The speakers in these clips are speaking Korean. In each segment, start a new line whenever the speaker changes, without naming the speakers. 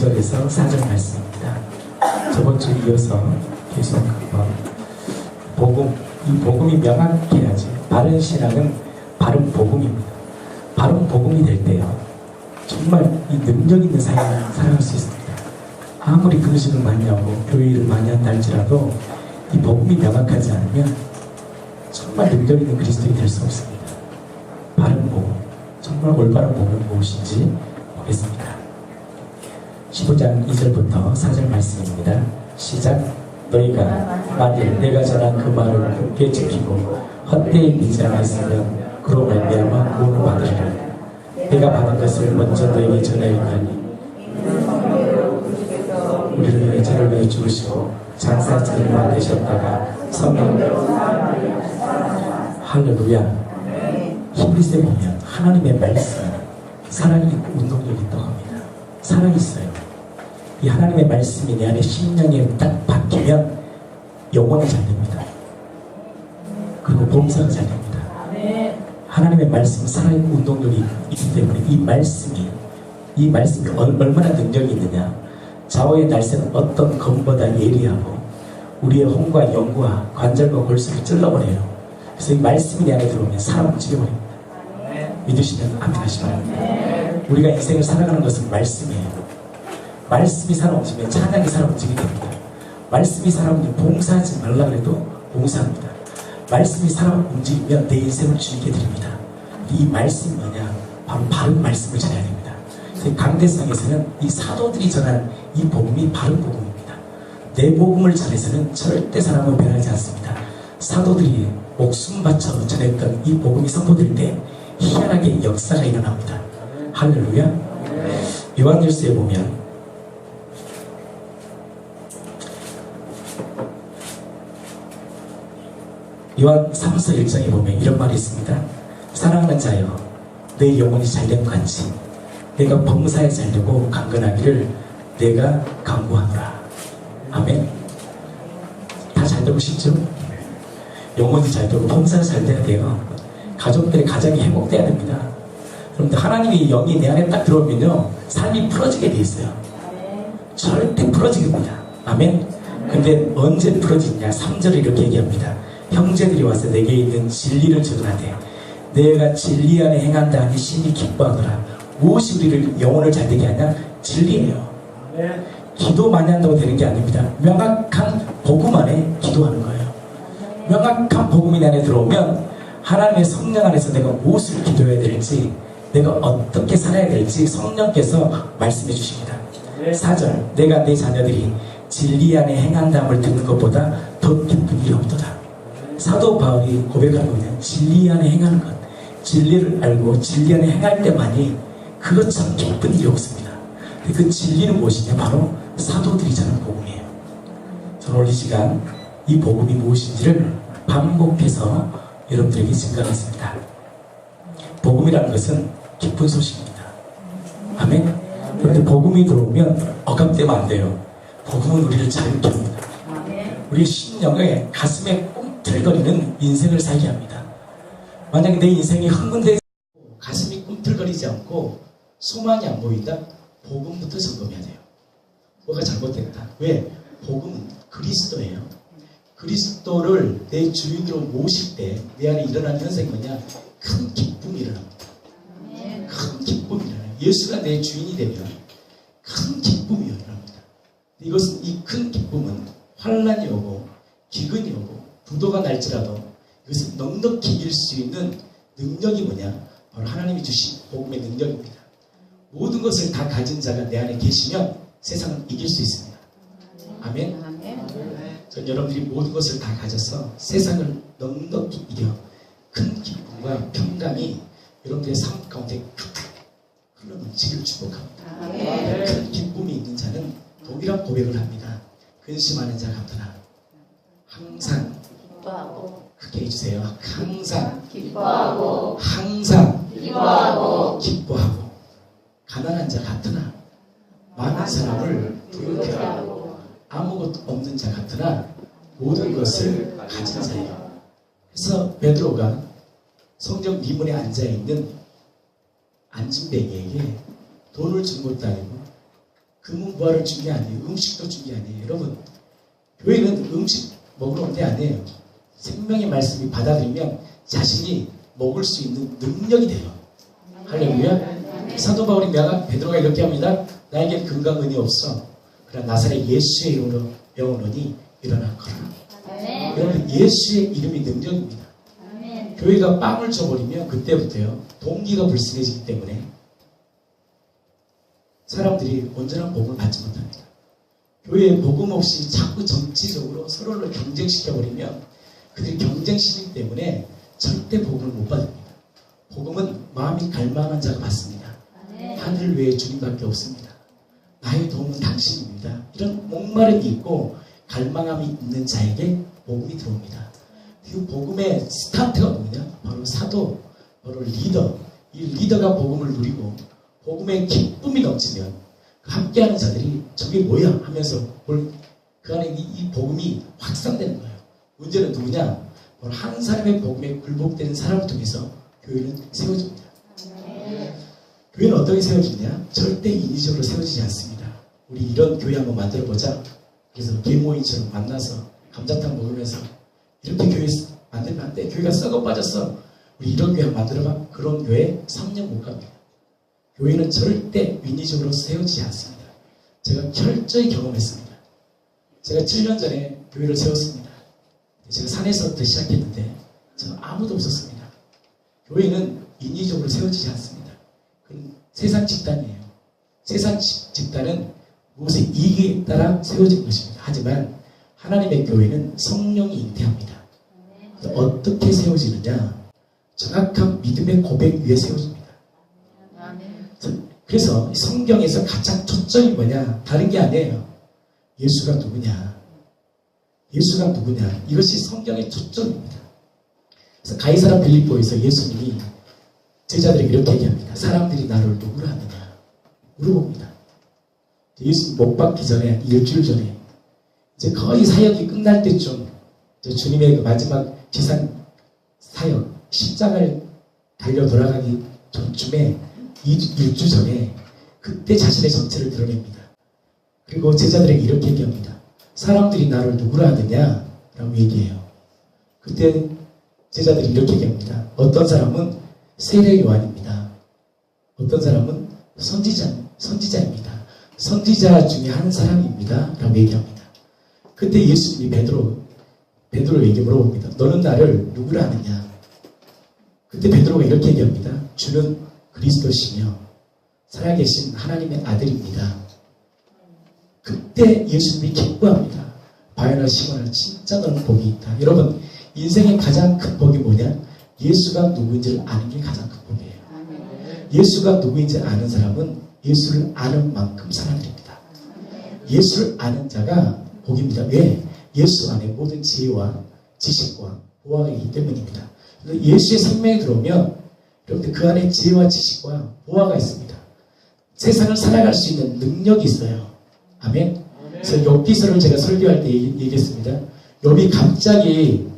2절에서 4절 말씀입니다. 저번 주에 이어서 계속 복음, 이 복음이 명확해야지. 바른 신앙은 바른 복음입니다. 바른 복음이 될 때요, 정말 이 능력 있는 삶을 살아갈 수 있습니다. 아무리 근신을 많이 하고 교회를 많이 한다 할지라도 이 복음이 명확하지 않으면 정말 능력 있는 그리스도인이 될 수 없습니다. 바른 복음, 정말 올바른 복음은 무엇인지 보겠습니다. 15장 2절부터 4절 말씀입니다. 시작. 너희가 만일 내가 전한 그 말을 굳게 지키고 헛되이 믿지 않았으면 그로 말미암아 구원을 받으리라. 내가 받은 것을 먼저 너희에게 전하였나니 우리를 위해 죄를 위해 죽으시고 장사자들만 되셨다가 성령으로 할렐루야. 히브리서에 보면 하나님의 말씀, 사랑이 있고 운동력이 있다고 합니다. 사랑이 있어요. 이 하나님의 말씀이 내 안에 심령에 딱 박히면 영혼이 잘 됩니다. 그리고 봉사가 잘 됩니다. 하나님의 말씀은 살아있고 운동력이 있기 때문에 이 말씀이 얼마나 능력이 있느냐. 좌우의 날새는 어떤 검보다 예리하고 우리의 혼과 영과 관절과 골수를 찔러버려요. 그래서 이 말씀이 내 안에 들어오면 사람을 죽여버립니다. 믿으시면 아멘 하시기 바랍니다. 우리가 인생을 살아가는 것은 말씀이에요. 말씀이 살아 움직이면 찬양이 살아 움직이게 됩니다. 말씀이 살아 움직이면 봉사하지 말라 그래도 봉사합니다. 말씀이 살아 움직이면 내 인생을 주님께 드립니다. 이 말씀이 뭐냐? 바로 바른 말씀을 전해야 됩니다. 강대상에서는 이 사도들이 전한 이 복음이 바른 복음입니다. 내 복음을 전해서는 절대 사람을 변하지 않습니다. 사도들이 목숨 바쳐 전했던 이 복음이 선포될 때 희한하게 역사가 일어납니다. 할렐루야. 요한일서에 보면 요한 3서 1장에 보면 이런 말이 있습니다. 사랑하는 자여, 내 영혼이 잘됨 같이 내가 범사에 잘되고 강건하기를 내가 간구하노라. 아멘. 다 잘되고 싶죠? 영혼이 잘되고 범사에 잘돼야 돼요. 가족들의 가정이 회복돼야 됩니다. 그런데 하나님의 영이 내 안에 딱 들어오면요, 삶이 풀어지게 돼 있어요. 절대 풀어지겠습니다. 아멘. 근데 언제 풀어지냐? 3절에 이렇게 얘기합니다. 형제들이 와서 내게 있는 진리를 전하되 내가 진리 안에 행한다 하니 심히 기뻐하더라. 무엇이 우리를 영혼을 잘되게 하냐? 진리예요. 기도 많이 한다고 되는 게 아닙니다. 명확한 복음 안에 기도하는 거예요. 명확한 복음이 내 안에 들어오면 하나님의 성령 안에서 내가 무엇을 기도해야 될지, 내가 어떻게 살아야 될지 성령께서 말씀해 주십니다. 4절, 내가 내 자녀들이 진리 안에 행한다함을 듣는 것보다 더 기쁜 일이 없도다. 사도 바울이 고백하고 있는 진리 안에 행하는 것, 진리를 알고 진리 안에 행할 때만이 그것처럼 기쁜 일이 없습니다. 그 진리는 무엇이냐? 바로 사도들이 전한 복음이에요. 저는 오늘 이 시간 이 복음이 무엇인지를 반복해서 여러분들에게 증거하겠습니다. 복음이라는 것은 기쁜 소식입니다. 아멘. 그런데 복음이 들어오면 억압되면 안 돼요. 복음은 우리를 자유케 합니다. 우리 심령에 가슴에 꿈틀거리는 인생을 살게 합니다. 만약에 내 인생이 흥분되어 가슴이 꿈틀거리지 않고 소망이 안 보인다? 복음부터 점검해야 돼요. 뭐가 잘못됐다. 왜? 복음은 그리스도예요. 그리스도를 내 주인으로 모실 때 내 안에 일어나는 현상이 뭐냐? 큰 기쁨이 일어납니다. 큰 기쁨이 일어나요. 예수가 내 주인이 되면 큰 기쁨이 일어납니다. 이것은, 이 큰 기쁨은 환난이 오고 기근이 오고 부도가 날지라도 이것을 넉넉히 이길 수 있는 능력이 뭐냐? 바로 하나님이 주신 복음의 능력입니다. 모든 것을 다 가진 자가 내 안에 계시면 세상을 이길 수 있습니다. 아멘. 전 여러분들이 모든 것을 다 가져서 세상을 넉넉히 이겨 큰 기쁨과 평강이 여러분들의 삶 가운데 흘러넘치기를 축복합니다. 큰 기쁨이 있는 자는 동일한 고백을 합니다. 근심하는 자가 없더라. 항상
기뻐하고
크게 해주세요. 항상
기뻐하고
항상
기뻐하고
기뻐하고 가난한 자 같으나 많은 사람을 부유케 하고 아무것도 없는 자 같으나 모든 것을 가진 자예요. 그래서 베드로가 성령 미문에 앉아있는 안진뱅이에게 돈을 준 것도 아니고 금은부화를 준 게 아니에요. 음식도 준 게 아니에요. 여러분, 교회는 음식 먹으러 온 데 아니에요. 생명의 말씀이 받아들이면 자신이 먹을 수 있는 능력이 돼요. 할렐루야. 사도 바울이 베드로가 이렇게 합니다. 나에게 금과 은이 없어. 그러나 나사렛 예수의 이름으로 명하노니 일어나거라.
아멘.
여러분, 예수의 이름이 능력입니다.
아멘.
교회가 빵을 줘버리면 그때부터요, 동기가 불순해지기 때문에 사람들이 온전한 복음을 받지 못합니다. 교회에 복음 없이 자꾸 정치적으로 서로를 경쟁시켜버리면 그들이 경쟁심이기 때문에 절대 복음을 못 받습니다. 복음은 마음이 갈망한 자가 받습니다.
아멘.
하늘 외에 주님밖에 없습니다. 나의 도움은 당신입니다. 이런 목마름이 있고 갈망함이 있는 자에게 복음이 들어옵니다. 그 복음의 스타트가 뭐냐? 바로 사도, 바로 리더. 이 리더가 복음을 누리고 복음의 기쁨이 넘치면 함께하는 자들이 저게 뭐야? 하면서 그 안에 이 복음이 확산되는 거예요. 문제는 누구냐? 바로 한 사람의 복음에 굴복되는 사람을 통해서 교회는 세워집니다.
아멘.
교회는 어떻게 세워지냐? 절대 인위적으로 세워지지 않습니다. 우리 이런 교회 한번 만들어보자. 그래서 계모인처럼 만나서 감자탕 먹으면서 이렇게 교회 만들면 안 돼. 교회가 썩어 빠졌어. 우리 이런 교회 만들어봐. 그런 교회 3년 못 갑니다. 교회는 절대 인위적으로 세워지지 않습니다. 제가 철저히 경험했습니다. 제가 7년 전에 교회를 세웠습니다. 제가 산에서부터 시작했는데 저는 아무도 없었습니다. 교회는 인위적으로 세워지지 않습니다. 그건 세상 집단이에요. 세상 집단은 무엇의 이익에 따라 세워진 것입니다. 하지만 하나님의 교회는 성령이 잉태합니다. 어떻게 세워지느냐? 정확한 믿음의 고백 위에 세워집니다.
아멘.
그래서 성경에서 가장 초점이 뭐냐? 다른 게 아니에요. 예수가 누구냐? 예수가 누구냐? 이것이 성경의 초점입니다. 그래서 가이사라 빌립보에서 예수님이 제자들에게 이렇게 얘기합니다. 사람들이 나를 누구라 하느냐? 물어봅니다. 예수님 못 박기 전에, 일주일 전에, 이제 거의 사역이 끝날 때쯤, 주님의 그 마지막 지상 사역, 십자가를 달려 돌아가기 전쯤에, 일주 전에, 그때 자신의 정체를 드러냅니다. 그리고 제자들에게 이렇게 얘기합니다. 사람들이 나를 누구라 하느냐? 라고 얘기해요. 그때 제자들이 이렇게 얘기합니다. 어떤 사람은 세례 요한입니다. 어떤 사람은 선지자입니다. 선지자 중에 한 사람입니다. 라고 얘기합니다. 그때 예수님이 베드로에게 물어봅니다. 너는 나를 누구라 하느냐? 그때 베드로가 이렇게 얘기합니다. 주는 그리스도시며 살아계신 하나님의 아들입니다. 그때 예수님이 기뻐합니다. 바요나 시몬아, 진짜 너는 복이 있다. 여러분, 인생의 가장 큰 복이 뭐냐? 예수가 누구인지를 아는 게 가장 큰 복이에요. 예수가 누구인지 아는 사람은 예수를 아는 만큼 살아드립니다. 예수를 아는 자가 복입니다. 왜? 예수 안에 모든 지혜와 지식과 보화가 있기 때문입니다. 예수의 생명이 들어오면 여러분들 그 안에 지혜와 지식과 보화가 있습니다. 세상을 살아갈 수 있는 능력이 있어요. 아멘. 그래서 욥기서를 제가 설교할 때 얘기했습니다. 욥이 갑자기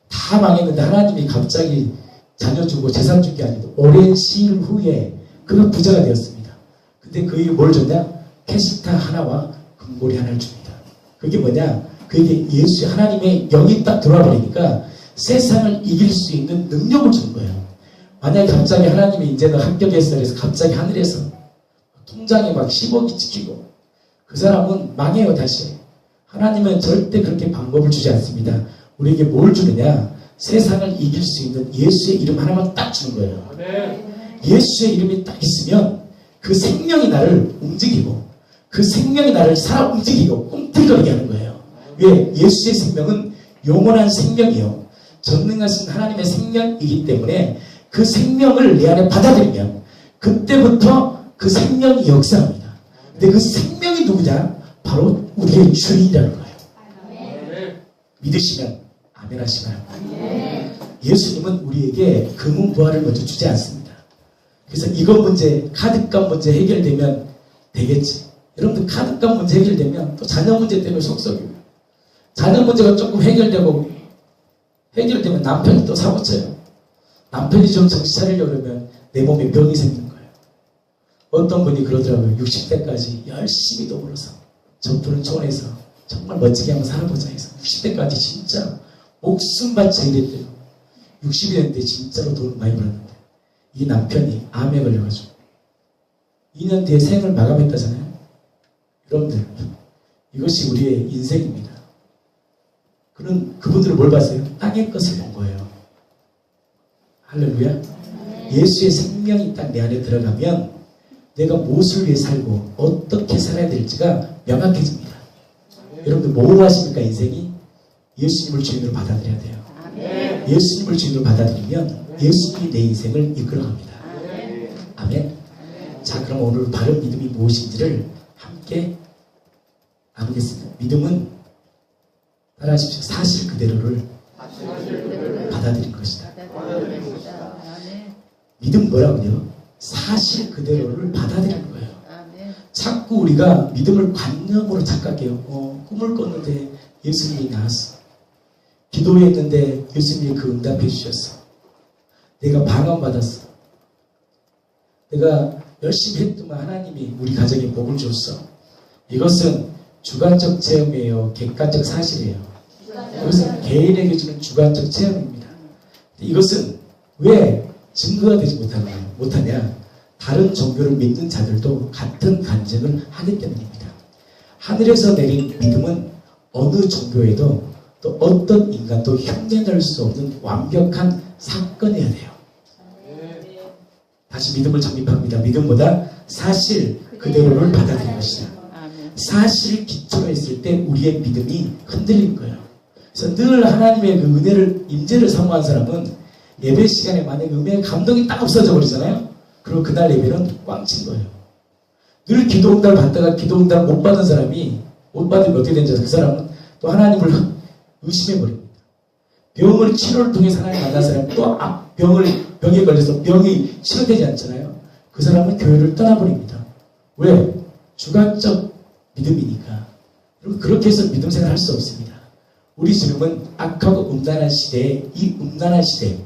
다 망했는데 하나님이 갑자기 자녀 주고 재산 준 게 아니고 오랜 시일 후에 그가 부자가 되었습니다. 근데 그에게 뭘 줬냐? 캐스타 하나와 금고리 하나를 줍니다. 그게 뭐냐? 그에게 예수 하나님의 영이 딱 들어와 버리니까 세상을 이길 수 있는 능력을 준 거예요. 만약에 갑자기 하나님이 이제 너 합격했어 그래서 갑자기 하늘에서 통장에 막 10억이 찍히고 그 사람은 망해요. 다시. 하나님은 절대 그렇게 방법을 주지 않습니다. 우리에게 뭘 주느냐? 세상을 이길 수 있는 예수의 이름 하나만 딱 주는 거예요. 예수의 이름이 딱 있으면 그 생명이 나를 움직이고 그 생명이 나를 살아 움직이고 꿈틀거리게 하는 거예요. 왜? 예수의 생명은 영원한 생명이요. 전능하신 하나님의 생명이기 때문에 그 생명을 내 안에 받아들이면 그때부터 그 생명이 역사합니다. 근데 그 생명이 누구냐? 바로 우리의 주인이라는 거예요. 믿으시면 아멘 하시나요? 예수님은 우리에게 금은부화를 먼저 주지 않습니다. 그래서 이것 문제, 카드값 문제 해결되면 되겠지. 여러분들 카드값 문제 해결되면 또 자녀 문제 때문에 속썩이고 자녀 문제가 조금 해결되면 남편이 또 사고쳐요. 남편이 좀 정신 차리려고 그러면 내 몸에 병이 생기는 거예요. 어떤 분이 그러더라고요. 60대까지 열심히 돈 벌어서 전부는 초원에서 정말 멋지게 한번 살아보자 해서 60대까지 진짜 목숨 바쳐 일했대요. 60이 됐는데 진짜로 돈을 많이 벌었는데 이 남편이 암에 걸려가지고 2년 뒤에 생을 마감했다잖아요. 여러분들, 이것이 우리의 인생입니다. 그분들은 뭘 봤어요? 땅의 것을 본 거예요. 할렐루야. 예수의 생명이 딱 내 안에 들어가면 내가 무엇을 위해 살고 어떻게 살아야 될지가 명확해집니다. 여러분들 뭐 하십니까? 인생이 예수님을 주인으로 받아들여야 돼요. 예수님을 주인으로 받아들이면 예수님이 내 인생을 이끌어갑니다. 아멘. 자, 그럼 오늘 바른 믿음이 무엇인지를 함께 나누겠습니다. 믿음은 따라하십시오. 사실 그대로를 받아들인 것이다. 믿음 뭐라고요? 사실 그대로를 받아들이는 거예요. 자꾸 우리가 믿음을 관념으로 착각해요. 꿈을 꿨는데 예수님이 나왔어. 기도했는데 예수님이 그 응답해 주셨어. 내가 방언받았어. 내가 열심히 했더만 하나님이 우리 가정에 복을 줬어. 이것은 주관적 체험이에요. 객관적 사실이에요. 이것은 개인에게 주는 주관적 체험입니다. 이것은 왜 증거가 되지 못하냐? 다른 종교를 믿는 자들도 같은 간증을 하기 때문입니다. 하늘에서 내린 믿음은 어느 종교에도 또 어떤 인간도 흉내낼 수 없는 완벽한 사건이어야 돼요. 다시 믿음을 정립합니다. 믿음보다 사실 그대로를 받아들인 것이다. 사실 기초가 있을 때 우리의 믿음이 흔들린 거예요. 그래서 늘 하나님의 그 은혜를, 임재를 사모한 사람은 예배 시간에 만약에 은혜의 감동이 딱 없어져 버리잖아요. 그리고 그날 예배는 꽝친 거예요. 늘 기도 응답을 받다가 기도 응답을 못 받은 사람이, 못 받으면 어떻게 되는지 그 사람은 또 하나님을 의심해 버립니다. 병을 치료를 통해서 하나님 만난 사람은 또 병에 걸려서 병이 치료되지 않잖아요. 그 사람은 교회를 떠나버립니다. 왜? 주관적 믿음이니까. 여러분, 그렇게 해서 믿음 생활 할 수 없습니다. 우리 지금은 악하고 음란한 시대에, 이 음란한 시대,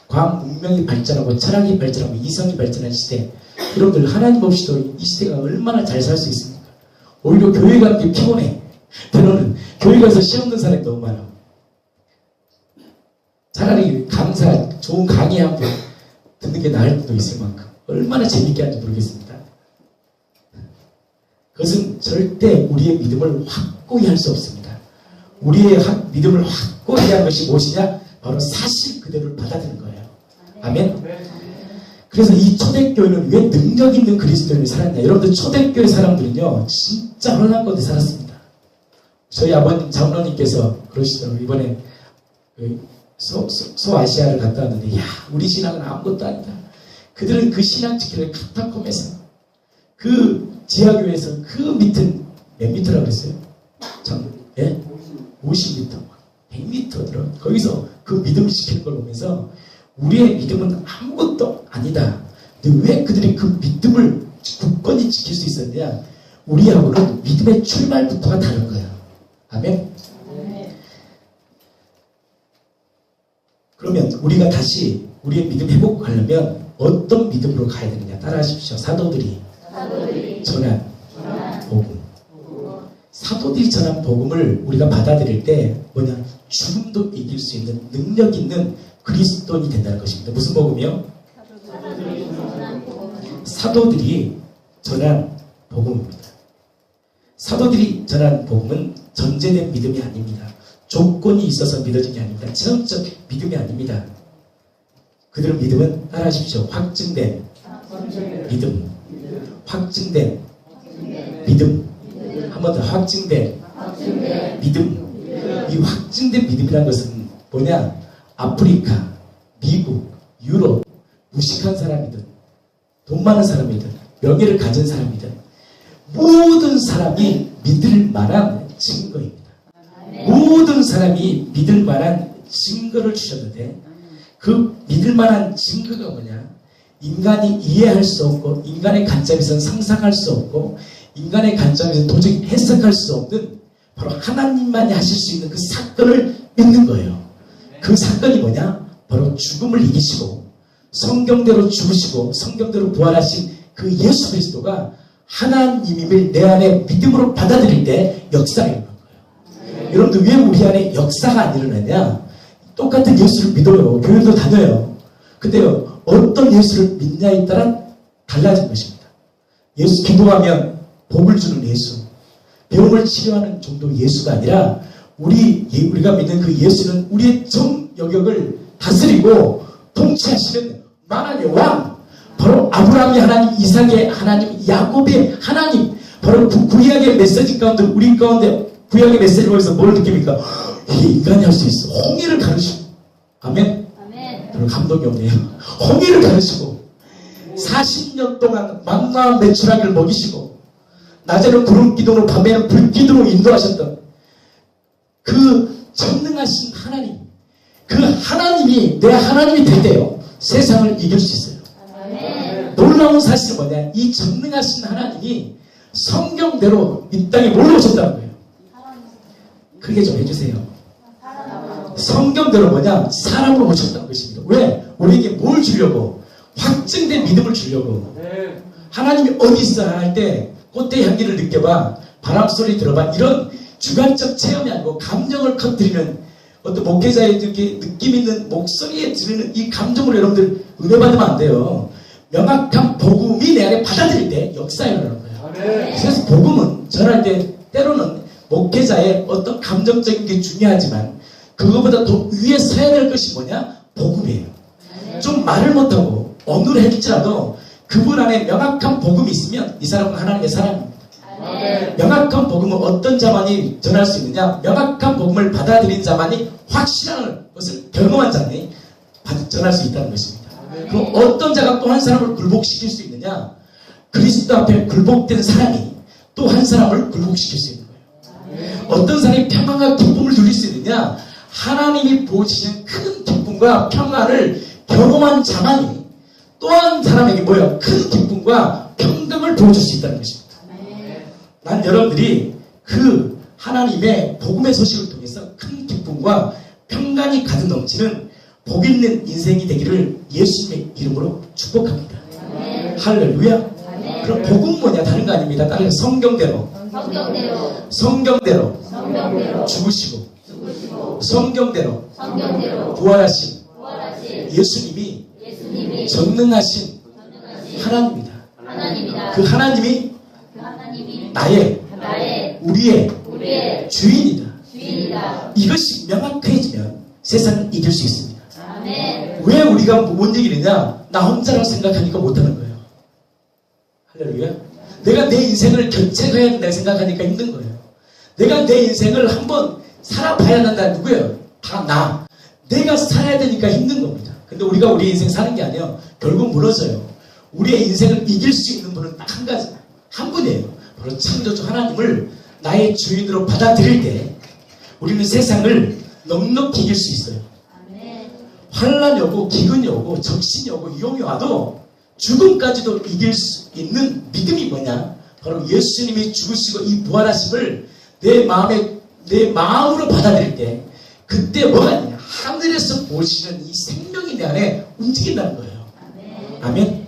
과학 문명이 발전하고 철학이 발전하고 이성이 발전한 시대, 여러분들 하나님 없이도 이 시대가 얼마나 잘 살 수 있습니까? 오히려 교회 가는 게 피곤해. 때로는 교회 가서 시험 든 사람이 너무 많아. 차라리 강사, 좋은 강의 한 번 듣는 게 나을 수도 있을 만큼 얼마나 재밌게 하는지 모르겠습니다. 그것은 절대 우리의 믿음을 확고히 할 수 없습니다. 우리의 믿음을 확고히 한 것이 무엇이냐? 바로 사실 그대로를 받아들이는 거예요. 아멘? 그래서 이 초대교회는 왜 능력 있는 그리스도인이 살았냐? 여러분들 초대교회 사람들은요, 진짜 혼란 가운데 살았습니다. 저희 아버님, 장로님께서 그러시더라고요. 이번에 소아시아를 갔다 왔는데, 야, 우리 신앙은 아무것도 아니다. 그들은 그 신앙 지키는 카타콤에서, 그 지하교회에서 그 밑은 몇 미터라고 그랬어요? 예? 50m, 100m더라. 거기서 그 믿음을 지키는 걸 보면서 우리의 믿음은 아무것도 아니다. 근데 왜 그들이 그 믿음을 굳건히 지킬 수 있었냐? 우리하고는 믿음의 출발부터가 다른 거예요. 아멘? 그러면 우리가 다시 우리의 믿음 회복하려면 어떤 믿음으로 가야 되느냐? 따라하십시오. 사도들이 전한 복음. 사도들이 전한 복음을 우리가 받아들일 때 뭐냐? 죽음도 이길 수 있는 능력 있는 그리스도인이 된다는 것입니다. 무슨 복음이요? 사도들이 전한 복음입니다. 사도들이 전한 복음은 전제된 믿음이 아닙니다. 조건이 있어서 믿어진 게 아닙니다. 체험적 믿음이 아닙니다. 그들의 믿음은 따라하십시오. 확증된 믿음. 확증된 믿음. 한 번 더 확증된 믿음. 이 확증된 믿음이라는 것은 뭐냐? 아프리카, 미국, 유럽, 무식한 사람이든 돈 많은 사람이든 명예를 가진 사람이든 모든 사람이 믿을 만한 증거입니다. 모든 사람이 믿을 만한 증거를 주셨는데 그 믿을 만한 증거가 뭐냐? 인간이 이해할 수 없고 인간의 관점에서는 상상할 수 없고 인간의 관점에서 도저히 해석할 수 없는 바로 하나님만이 하실 수 있는 그 사건을 믿는 거예요. 그 사건이 뭐냐? 바로 죽음을 이기시고 성경대로 죽으시고 성경대로 부활하신 그 예수 그리스도가 하나님임을 내 안에 믿음으로 받아들일 때 역사가 일어난 거예요. 여러분들 왜 우리 안에 역사가 안 일어나냐? 똑같은 예수를 믿어요. 교회도 다녀요. 근데요, 어떤 예수를 믿냐에 따라 달라진 것입니다. 예수 기도하면 복을 주는 예수, 병을 치료하는 정도 예수가 아니라 우리가 믿는 그 예수는 우리의 정 영역을 다스리고 통치하시는 만왕의 왕, 바로 아브라함의 하나님, 이삭의 하나님, 야곱의 하나님, 바로 그 구약의 메시지 가운데 우리 가운데 구약의 메시지를 보면서 뭘 느낍니까? 이게 인간이 할 수 있어. 홍해를 가르치고, 아멘.
아멘.
별로 감동이 없네요. 홍해를 가르치고 40년 동안 만나 매출하기를 먹이시고 낮에는 구름 기둥으로 밤에는 불 기둥으로 인도하셨던 그 전능하신 하나님, 그 하나님이 내 하나님이 될 때요 세상을 이길 수 있어요.
아멘.
놀라운 사실은 뭐냐? 이 전능하신 하나님이 성경대로 이 땅에 몰려 오셨다는 거예요. 크게 좀 해주세요. 성경대로 뭐냐? 사람으로 오셨다는 것입니다. 왜? 우리에게 뭘 주려고? 확증된 믿음을 주려고. 하나님이 어디 있어 할 때 꽃의 향기를 느껴봐, 바람 소리 들어봐, 이런 주관적 체험이 아니고 감정을 터뜨리는 어떤 목회자의 이렇게 느낌 있는 목소리에 들리는 이 감정으로 여러분들 은혜 받으면 안 돼요. 명확한 복음이 내 안에 받아들일 때 역사가 일어나는 거예요. 그래서 복음은 전할 때 때로는 목회자의 어떤 감정적인 게 중요하지만 그거보다 더 위에 서야 될 것이 뭐냐? 복음이에요. 좀 말을 못하고 언어를 할지라도 그분 안에 명확한 복음이 있으면 이 사람은 하나님의 사람입니다. 명확한 복음은 어떤 자만이 전할 수 있느냐? 명확한 복음을 받아들인 자만이 확실한 것을 경험한 자만이 전할 수 있다는 것입니다. 그럼 어떤 자가 또 한 사람을 굴복시킬 수 있느냐? 그리스도 앞에 굴복된 사람이 또 한 사람을 굴복시킬 수 있는 거예요. 어떤 사람이 평안과 기쁨을 누릴 수 있느냐? 하나님이 보시는 큰 기쁨과 평안을 경험한 자만이 또 한 사람에게 뭐예요? 큰 기쁨과 평강을 보여줄 수 있다는 것입니다. 난 여러분들이 그 하나님의 복음의 소식을 통해서 큰 기쁨과 평강이 가득 넘치는 복 있는 인생이 되기를 예수님의 이름으로 축복합니다. 할렐루야. 그럼 복음 뭐냐? 다른 거 아닙니다. 다른 성경대로 죽으시고 성경대로 부활하신 예수님이 전능하신 하나님입니다. 그 하나님이 나의 우리의 주인이다. 이것이 명확해지면 세상을 이길 수 있습니다. 왜 우리가 못 이기느냐? 나 혼자라고 생각하니까 못하는 거예요. 할렐루야. 내가 내 인생을 견책해야 된다고 생각하니까 힘든 거예요. 내가 내 인생을 한번 살아봐야 한다. 누구예요? 다 나. 내가 살아야 되니까 힘든 겁니다. 근데 우리가 우리 인생 사는 게 아니에요. 결국 무너져요. 우리의 인생을 이길 수 있는 분은 딱 한 가지, 한 분이에요. 바로 창조주 하나님을 나의 주인으로 받아들일 때 우리는 세상을 넉넉히 이길 수 있어요. 환란이 오고 기근이 오고 적신이 오고 위험이 와도 죽음까지도 이길 수 있는 믿음이 뭐냐? 바로 예수님이 죽으시고 이 부활하심을 내 마음으로 받아들일 때 그때 뭐가 있냐? 하늘에서 보시는 이 생명이 내 안에 움직인다는 거예요. 아멘.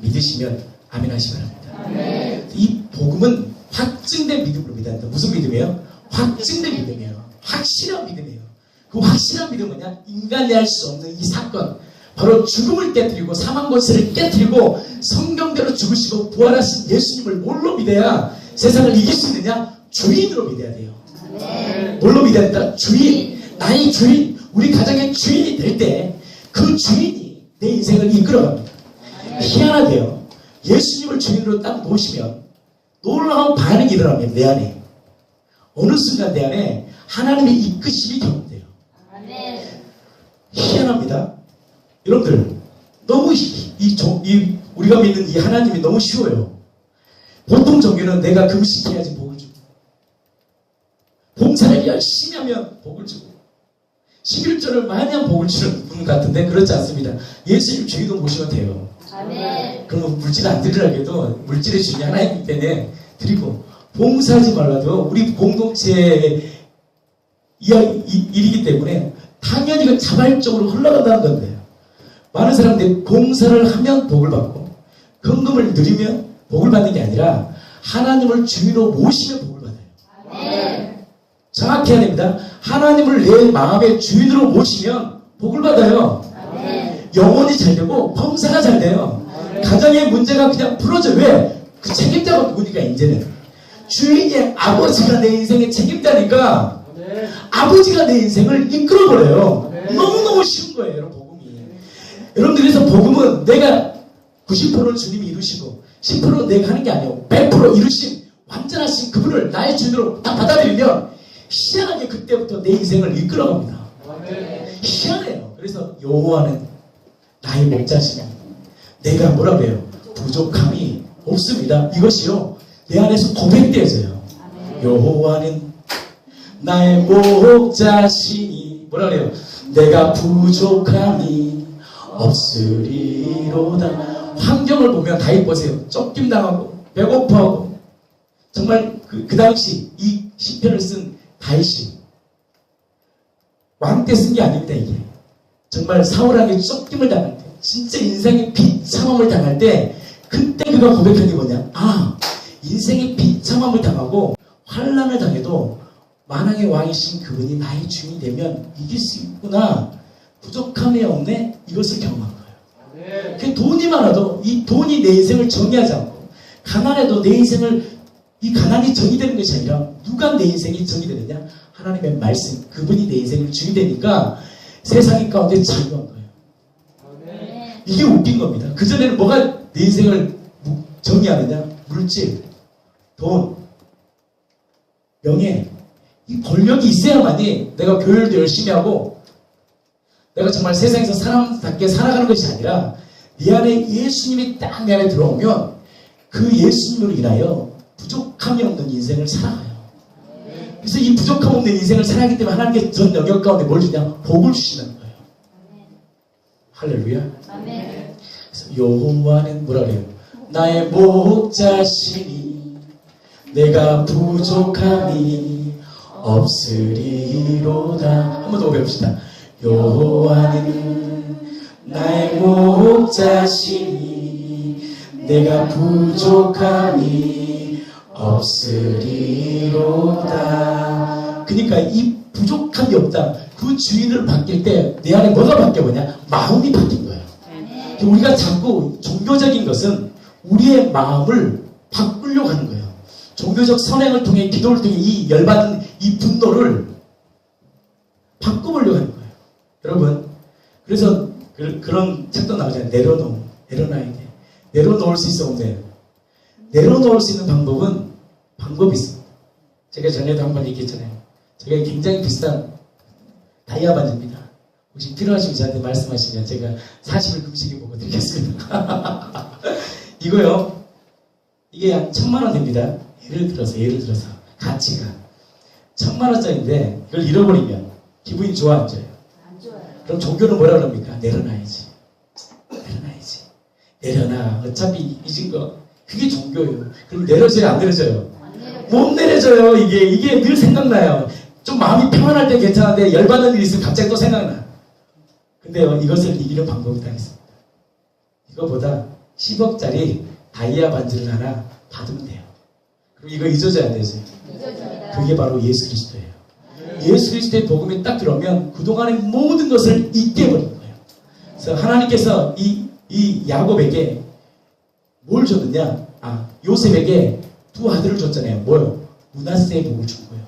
믿으시면 아멘 하시기 바랍니다. 이 복음은 확증된 믿음으로 믿어야 한다. 무슨 믿음이에요? 확증된 믿음이에요. 확실한 믿음이에요. 그 확실한 믿음은 뭐냐? 인간이 할 수 없는 이 사건, 바로 죽음을 깨뜨리고 사망 권세를 깨뜨리고 성경대로 죽으시고 부활하신 예수님을 뭘로 믿어야 세상을 이길 수 있느냐? 주인으로 믿어야 돼요. 뭘로 믿어야 된다? 주인. 나의 주인, 우리 가정의 주인이 될 때 그 주인이 내 인생을 이끌어갑니다. 희한하게요. 예수님을 주인으로 딱 모시면 놀라운 반응이 일어납니다. 내 안에. 어느 순간 내 안에 하나님의 이끄심이 경험돼요. 희한합니다. 여러분들, 너무 우리가 믿는 이 하나님이 너무 쉬워요. 보통 종교는 내가 금식해야지 복을 주고, 봉사를 열심히 하면 복을 주고, 11조를 많이 하면 복을 주는 분 같은데 그렇지 않습니다. 예수님 주인도 모시면 돼요. 그러면 물질 안 드리라고 해도 물질의 주인이 하나이기 때문에 드리고, 봉사하지 말라도 우리 공동체의 일이기 때문에 당연히 그 자발적으로 흘러간다는 건데요. 많은 사람들이 봉사를 하면 복을 받고 헌금을 드리면 복을 받는 게 아니라 하나님을 주인으로 모시면 복을 받아요.
아멘.
정확히 해야 됩니다. 하나님을 내 마음의 주인으로 모시면 복을 받아요.
아멘.
영혼이 잘 되고 범사가 잘 돼요. 가정의 문제가 그냥 풀어져. 왜? 그 책임자가 누구니까 이제는 주인의 아버지가 내 인생의 책임자니까 아버지가 내 인생을 이끌어버려요. 너무너무 쉬운 거예요, 여러분. 복음이. 여러분들, 그래서 복음은 내가 90%는 주님이 이루시고 10%는 내가 하는 게 아니에요. 100% 이루신 완전하신 그분을 나의 주인으로 딱 받아들이면 희한하게 그때부터 내 인생을 이끌어갑니다. 희한해요. 그래서 여호와는 나의 목자시며 내가 뭐라 그래요? 부족함이 없습니다. 이것이요 내 안에서 고백되어져요. 여호와는 나의 목자시니 뭐라 그래요? 내가 부족함이 없으리로다. 환경을 보면 다윗 보세요. 쫓김당하고 배고파하고 정말 그 당시 이 시편을 쓴 다윗이 왕 때 쓴 게 아닙니다. 이게 정말 사울에게 쫓김을 당할 때 진짜 인생의 비참함을 당할 때 그때 그가 고백한 게 뭐냐? 아, 인생의 비참함을 당하고 환난을 당해도 만왕의 왕이신 그분이 나의 주인이 되면 이길 수 있구나. 부족함이 없네. 이것을 경험한 거예요. 그 돈이 많아도 이 돈이 내 인생을 정의하지 않고 가난해도 내 인생을 이 가난이 정의되는 것이 아니라 누가 내 인생이 정의되느냐? 하나님의 말씀. 그분이 내 인생을 주인이 되니까 세상의 가운데 자유한 거예요. 이게 웃긴 겁니다. 그전에는 뭐가 내 인생을 정의하느냐? 물질, 돈, 명예, 이 권력이 있어야만이 내가 교회도 열심히 하고 내가 정말 세상에서 사람답게 살아가는 것이 아니라 내 안에 예수님이 딱 내 안에 들어오면 그 예수님으로 인하여 부족함이 없는 인생을 살아가요. 그래서 이 부족함 없는 인생을 살아가기 때문에 하나님께서 전 영역 가운데 뭘 주냐? 복을 주시는 거예요. 할렐루야.
아멘.
그래서 여호와는 뭐라 그래요? 나의 목자시니 내가 부족함이 없으리로다. 한 번 더 배웁시다. 여호와는 나의 목자시니 내가 부족함이 없으리로다. 그러니까 이 부족함이 없다. 그 주인을 바뀔 때 내 안에 뭐가 바뀌어보냐? 마음이 바뀐 거예요. 우리가 자꾸 종교적인 것은 우리의 마음을 바꾸려고 하는 거예요. 종교적 선행을 통해 기도를 통해 이 열받은 이 분노를 바꿔보려고 하는 거예요. 여러분, 그래서 그런 책도 나오잖아요. 내려놔야 돼. 내려놓을 수 있어 없네요. 내려놓을 수 있는 방법이 있습니다. 제가 전에도 한번 얘기했잖아요. 제가 굉장히 비싼 다이아 반지입니다. 혹시 필요하시면 저한테 말씀하시면 제가 40일 금식에 보고 드리겠습니다. 이거요, 이게 한 1,000,000원 됩니다. 예를 들어서 가치가 1,000,000원짜리인데 이걸 잃어버리면 기분이 좋아 안 좋아요?
안 좋아요.
그럼 종교는 뭐라 그럽니까? 내려놔야지. 내려놔. 어차피 잊은 거. 그게 종교예요. 그럼 내려져요? 안 내려져요?
안 내려요.
못 내려져요. 이게 늘 생각나요. 좀 마음이 평안할 때 괜찮은데 열받는 일이 있으면 갑자기 또 생각나. 근데요, 이것을 이기는 방법이 다 있습니다. 이거보다 10억짜리 다이아 반지를 하나 받으면 돼요. 그럼 이거 잊어져야 안 되죠?
잊어집니다.
그게 바로 예수 그리스도예요. 예수 그리스도의 복음이 딱 들어오면 그동안의 모든 것을 잊게 버린 거예요. 그래서 하나님께서 이 야곱에게 뭘 줬느냐? 요셉에게 두 아들을 줬잖아요. 뭐요? 므낫세의 복을 준 거예요.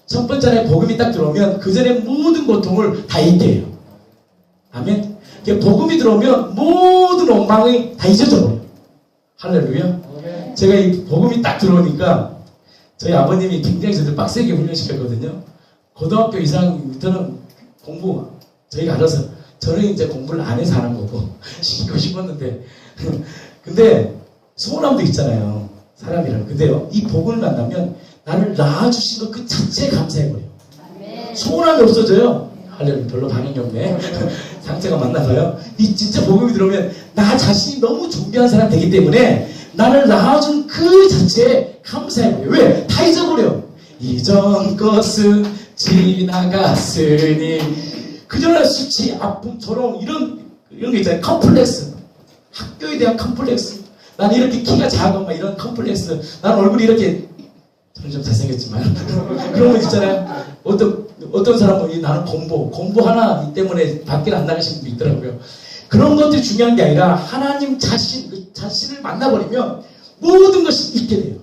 첫 번째 날 복음이 딱 들어오면 그 전에 모든 고통을 다 잊게 해요. 아멘. 복음이 들어오면 모든 원망이 다 잊어져 버려요. 할렐루야. 제가 이 복음이 딱 들어오니까 저희 아버님이 굉장히 저를 빡세게 훈련시켰거든요. 고등학교 이상부터는 공부 저희가 알아서 저는 이제 공부를 안 해서 하는 거고 시키고 싶었는데 근데 소원함도 있잖아요. 사람이랑. 근데요, 이 복을 만나면 나를 낳아주신 것 그 자체에 감사해버려요. 소원함이 없어져요. 할렐루야. 별로 반응이 없네. 상태가 맞나봐요. 이 진짜 복음이 들어오면 나 자신이 너무 존귀한 사람 되기 때문에 나를 낳아준 그 자체에 감사해버려요. 왜? 다 잊어버려. 이전 것은 지나갔으니 그전에 수치, 아픔, 조롱 이런 게 있잖아요. 컴플렉스. 학교에 대한 컴플렉스. 난 이렇게 키가 작은 막 이런 컴플렉스. 난 얼굴이 이렇게 저는 좀 잘생겼지만 그런 거 있잖아요. 어떤 사람은 나는 공부 하나 때문에 밖에 안 나가시는 분도 있더라고요. 그런 것들이 중요한 게 아니라 하나님 자신을 만나버리면 모든 것이 있게 돼요.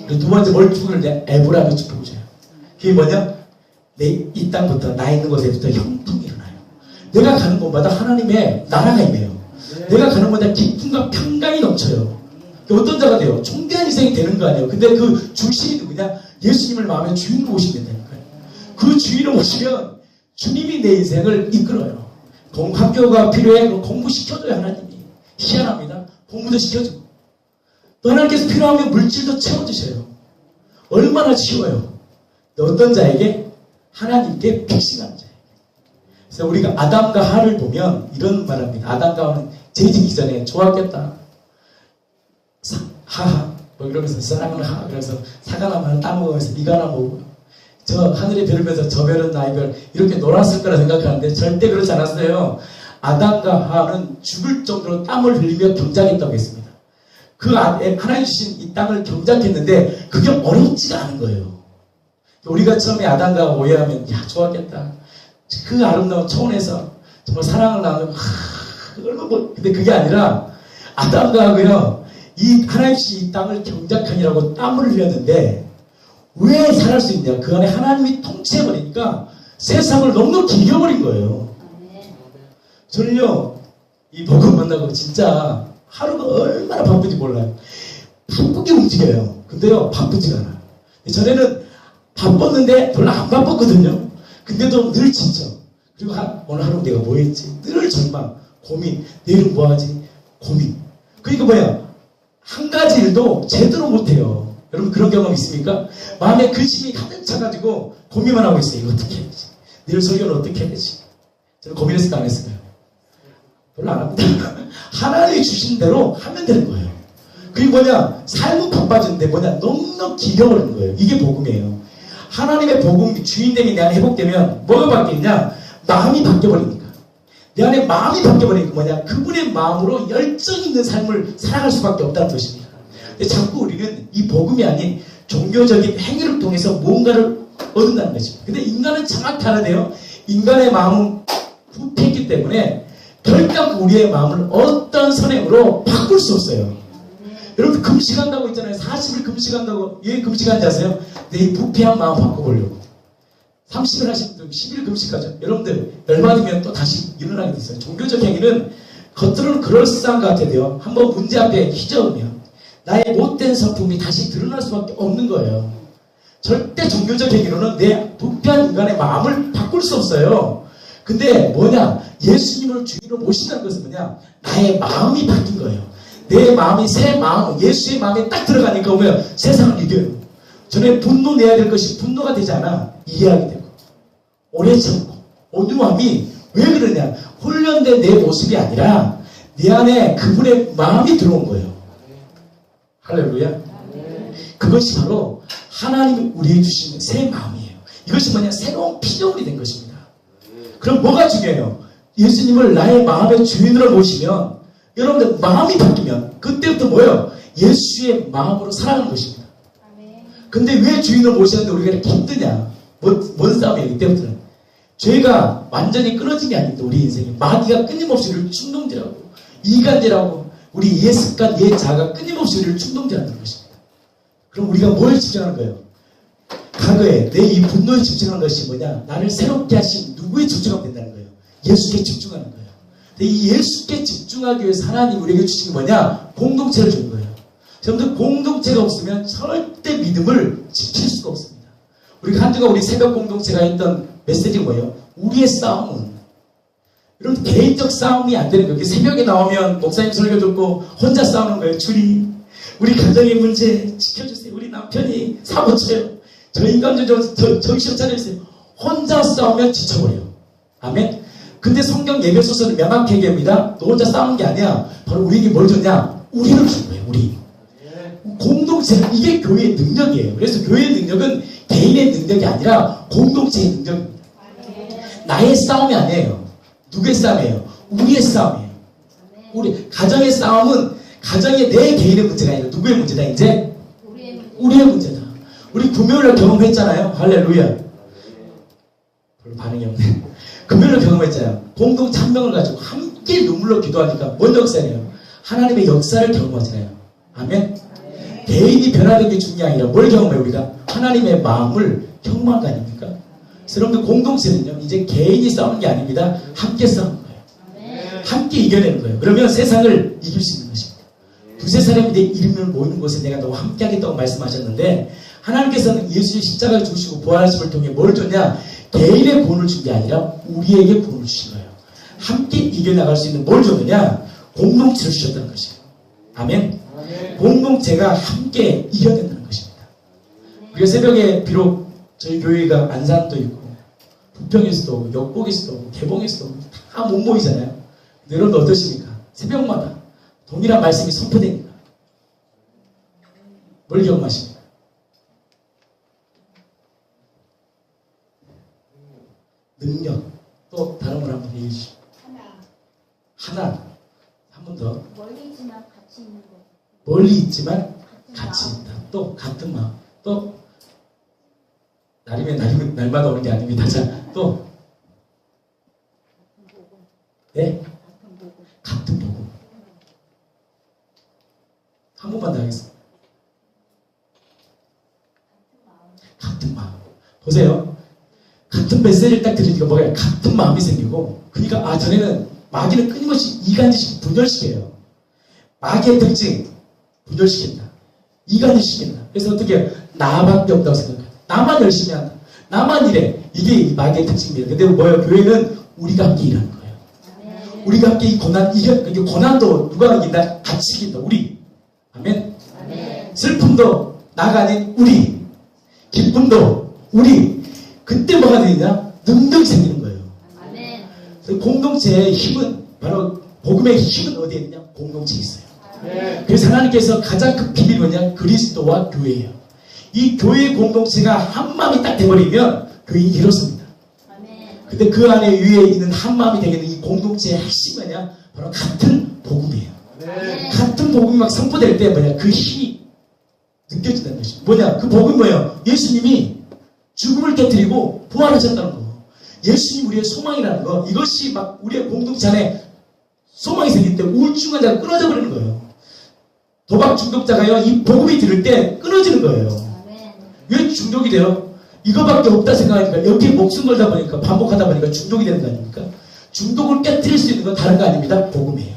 그리고 두 번째 멀뚱을 내 에브라임의 축복이에요. 그게 뭐냐? 이 땅부터 나 있는 곳에부터 형통이 일어나요. 내가 가는 곳마다 하나님의 나라가 임해요. 내가 가는 곳마다 기쁨과 평강이 넘쳐요. 어떤 자가 돼요? 총대한 인생이 되는 거 아니에요. 근데 그 중심이 누구냐? 예수님을 마음의 주인으로 모시게 된다는 거예요. 그 주인으로 모시면 주님이 내 인생을 이끌어요. 학교가 필요해? 공부 시켜줘요. 하나님이. 희한합니다. 공부도 시켜주고 또 하나님께서 필요하면 물질도 채워주셔요. 얼마나 쉬워요. 어떤 자에게? 하나님께 픽싱하는 자에게. 그래서 우리가 아담과 하를 보면 이런 말합니다. 아담과 하는 죄지기 전에 좋았겠다. 하하 뭐 이러면서 사랑하는 하 그래서 사과나무 하나 따먹으면서 네가 하나 먹고 저 하늘의 별을 보면서 저 별은 나의 별 이렇게 놀았을 거라 생각하는데 절대 그렇지 않았어요. 아담과 하는 죽을 정도로 땀을 흘리며 경작했다고 했습니다. 그 안에 하나님 주신 이 땅을 경작했는데 그게 어렵지가 않은 거예요. 우리가 처음에 아담과 오해하면 야 좋았겠다. 그 아름다운 초원에서 정말 사랑을 나누고 근데 그게 아니라 아담과 하고요. 이 하나님 주신 이 땅을 경작하니라고 땀을 흘렸는데 왜 살할 수 있냐? 그 안에 하나님이 통치해버리니까 세상을 넉넉히 이겨버린 거예요. 저는요 이 복음 만나고 진짜 하루가 얼마나 바쁜지 몰라요. 바쁘게 움직여요. 근데요 바쁘지가 않아요. 전에는 바빴는데 별로 안 바빴거든요. 근데도 늘 지쳐. 그리고 오늘 하루 내가 뭐 했지? 늘 절망, 고민. 내일은 뭐 하지? 고민. 그러니까 뭐야? 한 가지 일도 제대로 못해요. 여러분 그런 경험 있습니까? 마음에 근심이 가득 차가지고 고민만 하고 있어요. 이거 어떻게 해야 되지? 내일 설교는 어떻게 해야 되지? 저는 고민했을까 안 했을까요? 별로 안 합니다. 하나님이 주신 대로 하면 되는 거예요. 그게 뭐냐? 삶은 바빠지는데 뭐냐? 넉넉히 이겨버리는 거예요. 이게 복음이에요. 하나님의 복음 주인됨이 내 안에 회복되면 뭐가 바뀌느냐? 마음이 바뀌어버리니까. 내 안에 마음이 바뀌어버리니까 뭐냐? 그분의 마음으로 열정 있는 삶을 살아갈 수밖에 없다는 것입니다. 근데 자꾸 우리는 이 복음이 아닌 종교적인 행위를 통해서 뭔가를 얻는다는 것입니다. 근데 인간은 정확히 하나돼요. 인간의 마음은 부패했기 때문에 결국 우리의 마음을 어떤 선행으로 바꿀 수 없어요. 여러분 금식한다고 있잖아요. 40일 금식한다고. 왜 금식한지 아세요? 내 부패한 마음 바꿔보려고. 30일 하시는 분들 10일 금식하죠. 여러분들 열받으면 또 다시 일어나게 돼 있어요. 종교적 행위는 겉으로는 그럴싸한 것 같아요. 한번 문제 앞에 휘저으면 나의 못된 성품이 다시 드러날 수밖에 없는 거예요. 절대 종교적 행위로는 내 부패한 인간의 마음을 바꿀 수 없어요. 근데 뭐냐? 예수님을 주인으로 모신다는 것은 뭐냐? 나의 마음이 바뀐 거예요. 내 마음이 새 마음, 예수의 마음에 딱 들어가니까 오면 세상을 이겨요. 전에 분노 내야 될 것이 분노가 되지 않아 이해하게 되고 오래 참고 온유함이 왜 그러냐? 훈련된 내 모습이 아니라 내 안에 그분의 마음이 들어온 거예요. 할렐루야. 그것이 바로 하나님이 우리에게 주신 새 마음이에요. 이것이 뭐냐? 새로운 피조물이 된 것입니다. 그럼 뭐가 중요해요? 예수님을 나의 마음의 주인으로 모시면 여러분들 마음이 바뀌면 그때부터 뭐예요? 예수의 마음으로 살아가는 것입니다. 근데 왜 주인을 모시는데 우리가 이렇게 힘드냐? 뭔 싸움이에요? 이때부터는 죄가 완전히 끊어진 게 아닌데 우리 인생이 마귀가 끊임없이 우리를 충동질하고 이간질하고 우리 예습관, 예자가 끊임없이 우리를 충동질하는 것입니다. 그럼 우리가 뭐에 집중하는 거예요? 과거에 내 이 분노에 집중하는 것이 뭐냐? 나를 새롭게 하신 누구에 집중하면 된다는 거예요? 예수께 집중하는 거예요. 근데 이 예수께 집중하기 위해서 하나님 우리에게 주신 게 뭐냐? 공동체를 준 거예요. 여러분들 공동체가 없으면 절대 믿음을 지킬 수가 없습니다. 우리가 한 주간 우리 새벽 공동체가 했던 메시지가 뭐예요? 우리의 싸움은 여러분 개인적 싸움이 안 되는 거예요. 새벽에 나오면 목사님 설교 듣고 혼자 싸우는 거예요. 주님 우리 가정의 문제 지켜주세요. 우리 남편이 사고 쳐요. 저 인간들 정신 차려주세요. 혼자 싸우면 지쳐버려요. 아멘. 근데 성경 예배소서는 명확히 얘기합니다. 너 혼자 싸우는 게 아니야. 바로 우리에게 뭘 줬냐? 우리를 준 거예요. 우리. 공동체, 이게 교회의 능력이에요. 그래서 교회의 능력은 개인의 능력이 아니라 공동체의 능력입니다. 나의 싸움이 아니에요. 누구의 싸움이에요? 우리의 싸움이에요. 우리 가정의 싸움은 가정의 내 개인의 문제가 아니라 누구의 문제다? 이제
우리의 문제.
우리의 문제다. 우리 금요일날 경험했잖아요. 할렐루야. 별로 반응이 없네. 금요일날 경험했잖아요. 공동 찬명을 가지고 함께 눈물로 기도하니까 뭔 역사예요? 하나님의 역사를 경험하잖아요. 아멘. 개인이 변화된 게 중요한 게 아니라 뭘 경험해요? 우리가 하나님의 마음을 경험한 거 아닙니까? 그래서 여러분들 공동체는요, 이제 개인이 싸우는 게 아닙니다. 함께 싸우는 거예요. 함께 이겨내는 거예요. 그러면 세상을 이길 수 있는 것입니다. 두세 사람이 내 이름을 모이는 곳에 내가 너와 함께 하겠다고 말씀하셨는데, 하나님께서는 예수의 십자가를 주시고 부활하심을 통해 뭘 줬냐? 개인의 구원을 준 게 아니라 우리에게 구원을 주신 거예요. 함께 이겨나갈 수 있는 뭘 줬느냐? 공동체를 주셨다는 것이에요. 아멘. 공동체가 함께 이겨낸다는 것입니다. 우리가 새벽에 비록 저희 교회가 안산도 있고 부평에서도 오고 역곡에서도 오고 개봉에서도 오고 다 못 모이잖아요. 근데 여러분 어떠십니까? 새벽마다 동일한 말씀이 선포되니까 뭘 경험하십니까? 능력. 또 다른 걸 한번 얘기해 주시죠. 하나. 한 번 더.
멀리 있지만 같이 있는 거.
멀리 있지만 같이 있다. 또 같은 마음. 또 날이면 날마다 오는 게 아닙니다. 자, 또 네? 같은 복음. 한 번만 더 하겠습니다. 같은 마음. 보세요. 같은 메시지를 딱 들으니까 뭐예요? 같은 마음이 생기고, 그러니까 전에는 마귀는 끊임없이 이간질식 분열시켜요. 마귀의 특징 분열시킨다. 이간질시킨다. 그래서 어떻게 해요? 나밖에 없다고 생각해요. 나만 열심히 한다. 나만 이래. 이게 마귀의 특징입니다. 근데 뭐예요? 교회는 우리가 함께 일하는 거예요. 우리가 함께 이 고난 이게 고난도 누가 이긴다? 같이 이긴다. 우리. 아멘. 슬픔도 나가 아닌 우리. 기쁨도 우리. 그때 뭐가 되느냐? 능력이 생기는 거예요. 그래서 공동체의 힘은 바로 복음의 힘은 어디에 있느냐? 공동체에 있어요. 그래서 하나님께서 가장 큰 비밀이 뭐냐? 그리스도와 교회예요. 이 교회 공동체가 한 마음이 딱 돼버리면 교회는 이렇습니다. 근데 그 안에 위에 있는 한 마음이 되게 되는 이 공동체의 핵심이 뭐냐? 바로 같은 복음이에요. 같은 복음이 막 선포될 때 뭐냐? 그 힘이 느껴진다는 것이죠. 뭐냐? 그 복음이 뭐예요? 예수님이 죽음을 깨뜨리고 부활하셨다는 거. 예수님 우리의 소망이라는 거. 이것이 막 우리의 공동체 안에 소망이 생길 때 우울증한 자가 끊어져 버리는 거예요. 도박 중독자가요, 이 복음이 들을 때 끊어지는 거예요. 왜 중독이 돼요? 이거밖에 없다 생각하니까 여기에 목숨 걸다 보니까 반복하다 보니까 중독이 되는 거 아닙니까? 중독을 깨뜨릴 수 있는 건 다른 거 아닙니다. 복음이에요.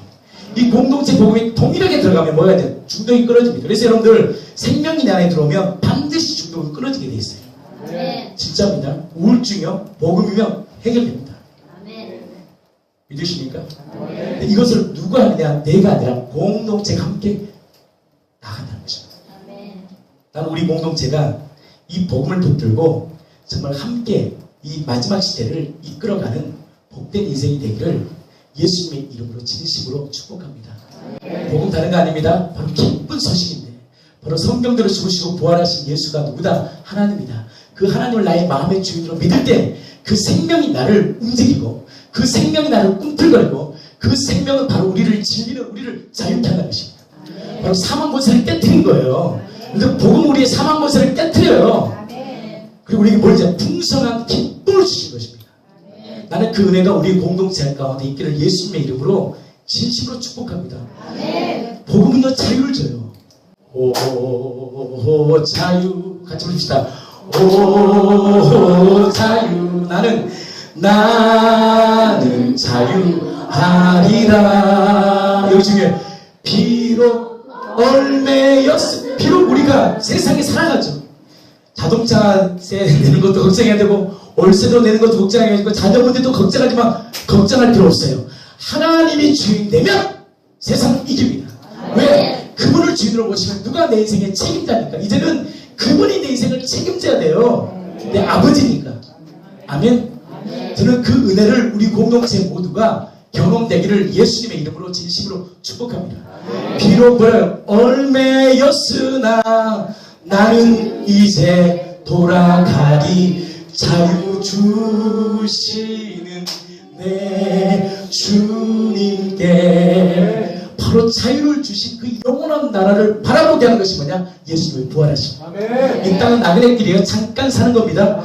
이 공동체 복음이 동일하게 들어가면 뭐가 돼요? 중독이 끊어집니다. 그래서 여러분들 생명이 내 안에 들어오면 반드시 중독이 끊어지게 돼 있어요. 진짜입니다. 우울증이요, 복음이면 해결됩니다. 믿으십니까? 근데 이것을 누가 하느냐? 내가 아니라 공동체가 함께 나간다는 것입니다. 나는 우리 공동체가 이 복음을 붙들고 정말 함께 이 마지막 시대를 이끌어가는 복된 인생이 되기를 예수님의 이름으로 진심으로 축복합니다. 복음 다른 거 아닙니다. 바로 기쁜 소식인데, 바로 성경대로 죽으시고 부활하신 예수가 누구다? 하나님이다. 그 하나님을 나의 마음의 주인으로 믿을 때 그 생명이 나를 움직이고, 그 생명이 나를 꿈틀거리고, 그 생명은 바로 우리를 진리는 우리를 자유케 하는 것입니다. 바로 사망 권세를 깨뜨린 거예요. 근데 복음 우리의 사망 권세를 깨뜨려요. 그리고 우리에게 뭘지? 풍성한 기쁨을 주신 것입니다. 나는 그 은혜가 우리 공동체 가운데 있기를 예수님의 이름으로 진심으로 축복합니다. 복음은요, 자유를 줘요. 오 자유. 같이 부릅시다. 오 자유. 나는 자유하리라. 여기 중에 비록 얼매였으. 비록 우리가 세상에 살아가죠. 자동차세 내는 것도 걱정해야 되고, 월세도 내는 것도 걱정해야 되고, 자녀분들도 걱정하지만 걱정할 필요 없어요. 하나님이 주인 되면 세상은 이깁니다. 왜? 그분을 주인으로 모시면 누가 내 인생의 책임자니까. 이제는 그분이 내 인생을 책임져야 돼요. 내 아버지니까. 아멘. 저는 그 은혜를 우리 공동체 모두가 경험되기를 예수님의 이름으로 진심으로 축복합니다. 비록 뭐래요? 얼매였으나 나는 이제 돌아가리. 자유 주시는 내 주님께 바로 자유를 주신 그 영원한 나라를 바라보게 하는 것이 뭐냐? 예수님의 부활하심. 이 땅은 나그네 길이에요. 잠깐 사는 겁니다.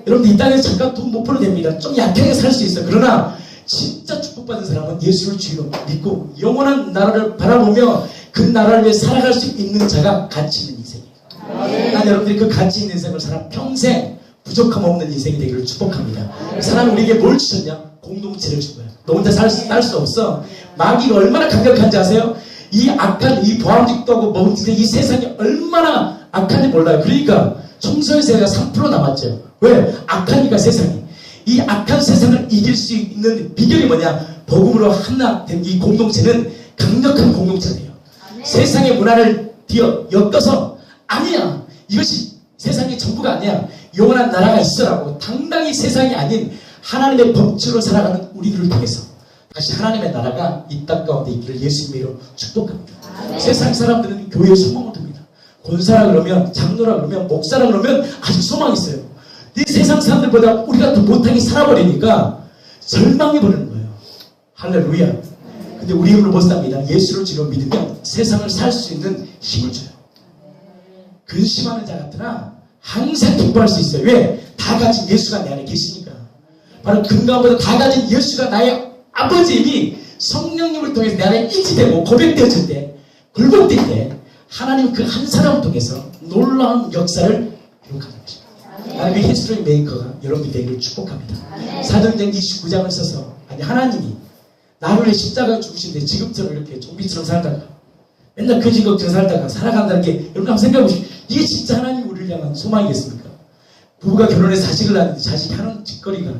여러분들 이 땅에서 잠깐 돈 못 벌어도 됩니다. 좀 약하게 살 수 있어요. 그러나 진짜 축복받은 사람은 예수를 주로 믿고 영원한 나라를 바라보며 그 나라를 위해 살아갈 수 있는 자가 가치 있는 인생이에요. 난 여러분들이 그 가치 있는 인생을 살아 평생 부족함 없는 인생이 되기를 축복합니다. 하나님 우리에게 뭘 주셨냐? 공동체를 준 거야. 너 혼자 살 수 없어. 마귀가 얼마나 강력한지 아세요? 이 악한, 이 보암직도 하고 먹은데 이 세상이 얼마나 악한지 몰라요. 그러니까 총선세가 3% 남았죠. 왜? 악하니까 세상이. 이 악한 세상을 이길 수 있는 비결이 뭐냐? 복음으로 하나 된 이 공동체는 강력한 공동체예요. 세상의 문화를 엮어서 아니야. 이것이 세상의 전부가 아니야. 영원한 나라가 있어라고 당당히 세상이 아닌 하나님의 법칙으로 살아가는 우리들을 통해서 다시 하나님의 나라가 이 땅 가운데 있기를 예수님으로 축복합니다. 세상 사람들은 교회에 소망을 둡니다. 권사라 그러면, 장로라 그러면, 목사라 그러면 아직 소망이 있어요. 이 세상 사람들보다 우리가 더 못하게 살아버리니까 절망해버리는 거예요. 할렐루야. 근데 우리 힘으로 못 삽니다. 예수를 지금 믿으면 세상을 살 수 있는 힘을 줘요. 근심하는 자 같으나 항상 기뻐할 수 있어요. 왜? 다 가진 예수가 내 안에 계시니까. 바로 금강보다 다 가진 예수가 나의 아버지임이 성령님을 통해서 내 안에 인지되고 고백되어질 때, 굴복될 때 하나님 그 한 사람을 통해서 놀라운 역사를 기록하는 것입니다. 하나님의 히스토리 메이커가 여러분들 되기를 축복합니다. 사도행전 29장을 써서 아니 하나님이 나를 위해 십자가를 죽으신데 지금처럼 이렇게 좀비처럼 살다가 맨날 근심 걱정 살다가 살아간다는 게 여러분 한번 생각해 보시죠. 이게 진짜 하나님이 우리를 향한 소망이겠습니까? 부부가 결혼해서 자식을 낳는데 자식이 하는 짓거리가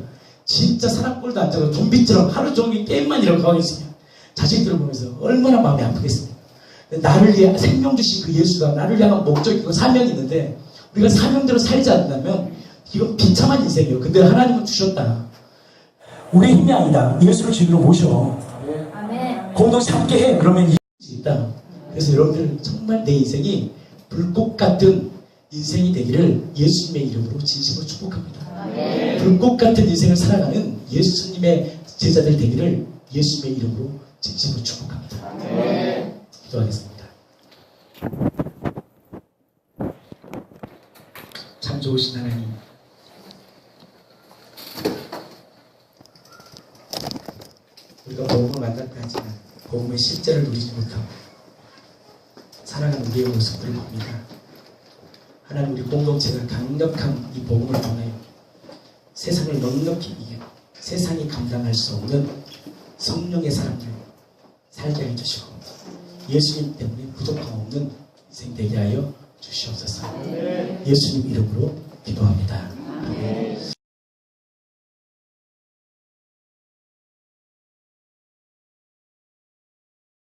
진짜 사랑꼴도 안 잡고 좀비처럼 하루 종일 게임만 이러고 하고 있으면 자식들을 보면서 얼마나 마음이 아프겠습니까? 나를 위해 생명 주신 그 예수가 나를 향한 목적이고 사명이 있는데 우리가 사명대로 살지 않는다면 이건 비참한 인생이에요. 근데 하나님은 주셨다. 우리의 힘이 아니다. 예수를 주인으로 모셔. 공동체 함께 해. 그러면 이길 수 있다. 그래서 여러분들 정말 내 인생이 불꽃 같은 인생이 되기를 예수님의 이름으로 진심으로 축복합니다. 불꽃 같은 인생을 살아가는 예수님의 제자들 되기를 예수님의 이름으로 진심으로 축복합니다. 기도하겠습니다. 참 좋으신 하나님, 우리가 복음을 만났다 하지만 복음의 실제를 누리지 못하고 살아가는 우리의 모습들을 봅니다. 하나님 우리 공동체가 강력한 이 복음을 통하여 세상을 넉넉히 이기고 세상이 감당할 수 없는 성령의 사람들 살게 해주시고 예수님 때문에 부족함 없는 인생 되게 하여 주시옵소서. 예수님 이름으로 기도합니다.